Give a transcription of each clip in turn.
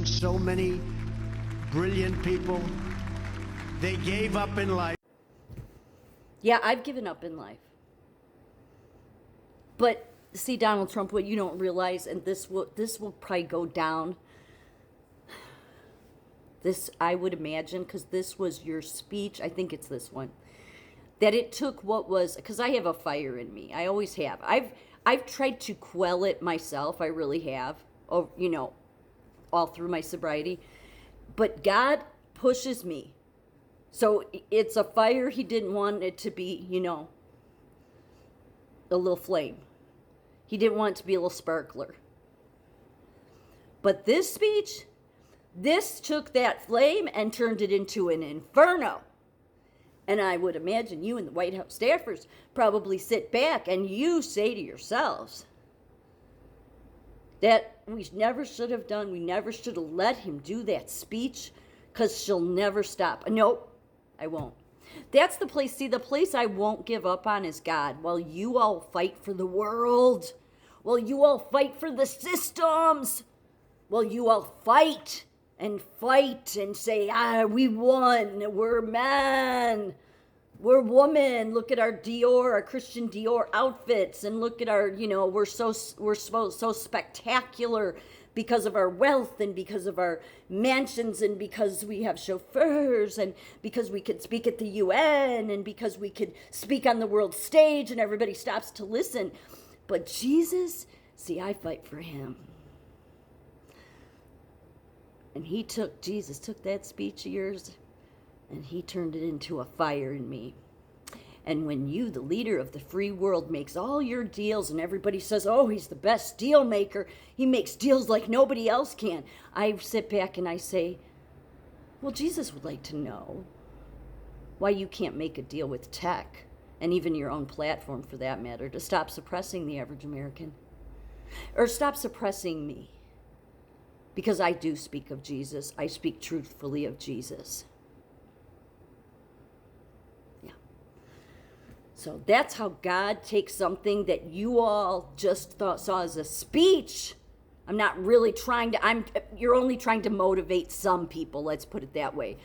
losing so many brilliant people. They gave up in life. Yeah, I've given up in life. But see, Donald Trump, what you don't realize, and this will probably go down. This, I would imagine, because this was your speech. I think it's this one. That it took what was, because I have a fire in me. I always have. I've tried to quell it myself. I really have. Oh, you know, all through my sobriety. But God pushes me. So it's a fire he didn't want it to be, you know, a little flame. He didn't want it to be a little sparkler. But this speech, this took that flame and turned it into an inferno. And I would imagine you and the White House staffers probably sit back and you say to yourselves that we never should have done, we never should have let him do that speech because she'll never stop. Nope, I won't. That's the place, see, the place I won't give up on is God. While you all fight for the world, while you all fight for the systems, while you all fight and say, we won, we're man, we're woman, look at our Dior, our Christian Dior outfits, and look at our, you know, we're so spectacular because of our wealth and because of our mansions and because we have chauffeurs and because we could speak at the UN and because we could speak on the world stage and everybody stops to listen. But Jesus, see, I fight for him. And Jesus took that speech of yours and he turned it into a fire in me. And when you, the leader of the free world, makes all your deals and everybody says, oh, he's the best deal maker, he makes deals like nobody else can, I sit back and I say, well, Jesus would like to know why you can't make a deal with tech, and even your own platform for that matter, to stop suppressing the average American. Or stop suppressing me. Because I do speak of Jesus. I speak truthfully of Jesus. So that's how God takes something that you all just saw as a speech. I'm not really you're only trying to motivate some people, let's put it that way.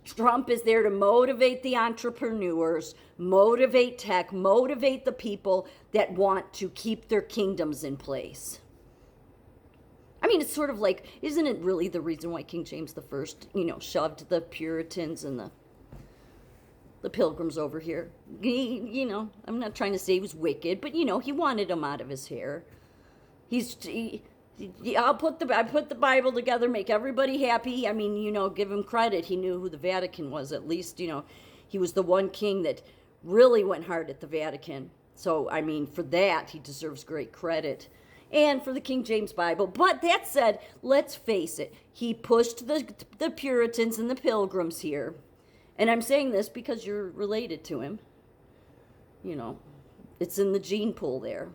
Trump is there to motivate the entrepreneurs, motivate tech, motivate the people that want to keep their kingdoms in place. I mean, it's sort of like, isn't it really the reason why King James I, you know, shoved the Puritans and the Pilgrims over here? You know, I'm not trying to say he was wicked, but, you know, he wanted them out of his hair. I put the Bible together, make everybody happy. I mean, you know, give him credit. He knew who the Vatican was. At least, you know, he was the one king that really went hard at the Vatican. So, I mean, for that, he deserves great credit. And for the King James Bible. But that said, let's face it, he pushed the Puritans and the Pilgrims here. And I'm saying this because you're related to him. You know, it's in the gene pool there.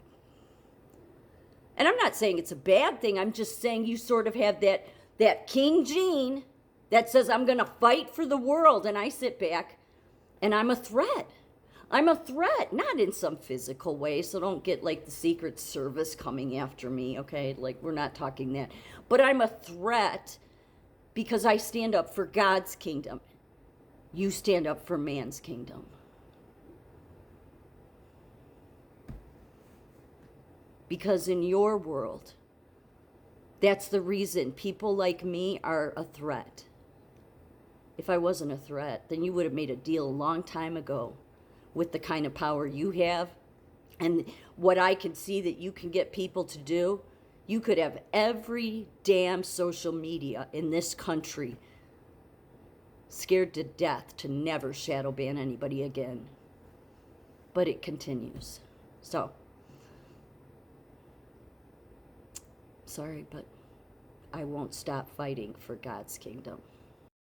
And I'm not saying it's a bad thing. I'm just saying you sort of have that king gene that says, I'm going to fight for the world. And I sit back and I'm a threat. I'm a threat, not in some physical way. So don't get like the Secret Service coming after me, okay? Like, we're not talking that. But I'm a threat because I stand up for God's kingdom. You stand up for man's kingdom. Because in your world, that's the reason people like me are a threat. If I wasn't a threat, then you would have made a deal a long time ago with the kind of power you have and what I can see that you can get people to do. You could have every damn social media in this country scared to death to never shadow ban anybody again. But it continues. So, sorry, but I won't stop fighting for God's kingdom.